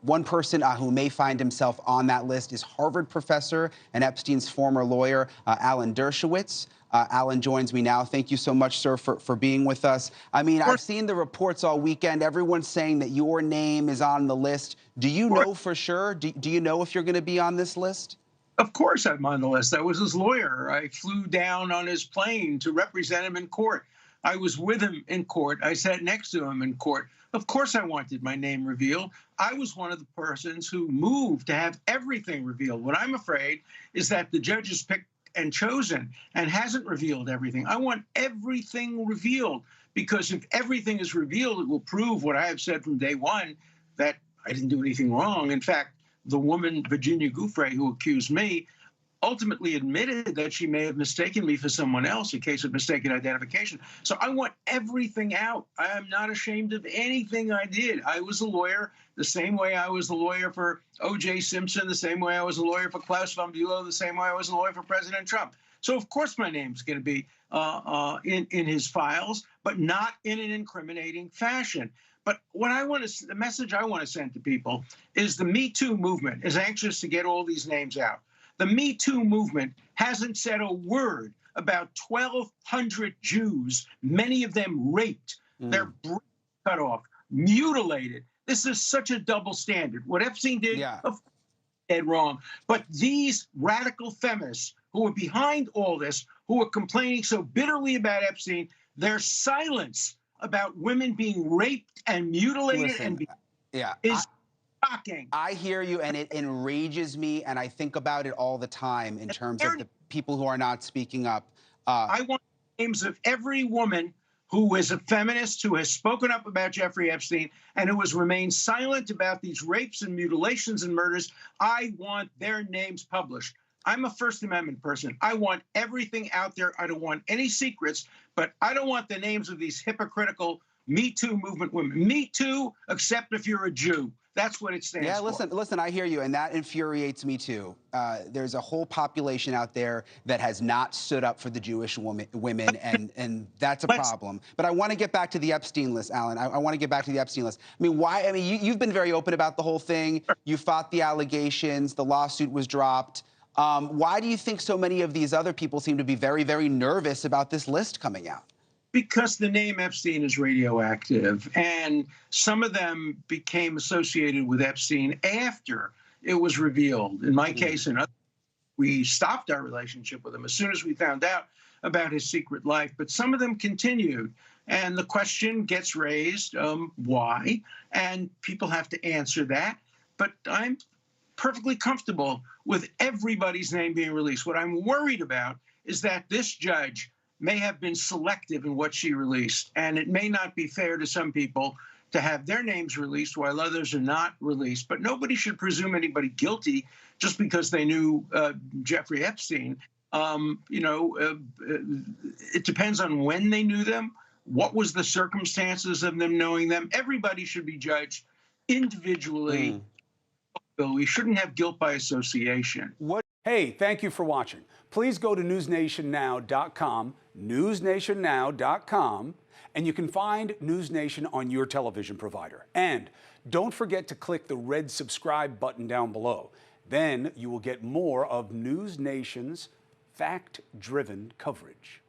One person who may find himself on that list is Harvard professor and Epstein's former lawyer, Alan Dershowitz. Alan joins me now. Thank you so much, sir, for being with us. I mean, I've seen the reports all weekend. Everyone's saying that your name is on the list. Do you know for sure? Do you know if you're going to be on this list? Of course I'm on the list. I was his lawyer. I flew down on his plane to represent him in court. I was with him in court. I sat next to him in court. Of course I wanted my name revealed. I was one of the persons who moved to have everything revealed. What I'm afraid is that the judges picked and chosen and hasn't revealed everything. I want everything revealed, because if everything is revealed, it will prove what I have said from day one, that I didn't do anything wrong. In fact, the woman, Virginia Giuffre, who accused me, ultimately admitted that she may have mistaken me for someone else, a case of mistaken identification. So I want everything out. I am not ashamed of anything I did. I was a lawyer the same way I was a lawyer for O.J. Simpson, the same way I was a lawyer for Klaus von Bülow, the same way I was a lawyer for President Trump. So of course my name's going to be in his files, but not in an incriminating fashion. But what I want to, the message I want to send to people is the Me Too movement is anxious to get all these names out. The Me Too movement hasn't said a word about 1,200 Jews, many of them raped, their breasts cut off, mutilated. This is such a double standard. What Epstein did, of course, dead wrong. But these radical feminists who are behind all this, who are complaining so bitterly about Epstein, their silence about women being raped and mutilated is shocking. I hear you, and it enrages me, and I think about it all the time in terms of the people who are not speaking up. I want names of every woman who is a feminist, who has spoken up about Jeffrey Epstein, and who has remained silent about these rapes and mutilations and murders. I want their names published. I'm a First Amendment person. I want everything out there. I don't want any secrets, but I don't want the names of these hypocritical Me Too movement women. Me Too, except if you're a Jew. That's what it stands for. Yeah, listen, I hear you, and that infuriates me too. There's a whole population out there that has not stood up for the Jewish women, and that's a problem. But I want to get back to the Epstein list, Alan. I want to get back to the Epstein list. I mean, why? I mean, you've been very open about the whole thing. You fought the allegations. The lawsuit was dropped. Why do you think so many of these other people seem to be very, very nervous about this list coming out? Because the name Epstein is radioactive, and some of them became associated with Epstein after it was revealed. In my case, and we stopped our relationship with him as soon as we found out about his secret life, but some of them continued. And the question gets raised, why? And people have to answer that. But I'm perfectly comfortable with everybody's name being released. What I'm worried about is that this judge may have been selective in what she released, and it may not be fair to some people to have their names released while others are not released. But nobody should presume anybody guilty just because they knew Jeffrey Epstein. It depends on when they knew them, what was the circumstances of them knowing them. Everybody should be judged individually. We shouldn't have guilt by association. Hey, thank you for watching. Please go to newsnationnow.com, newsnationnow.com, and you can find NewsNation on your television provider. And don't forget to click the red subscribe button down below. Then you will get more of NewsNation's fact-driven coverage.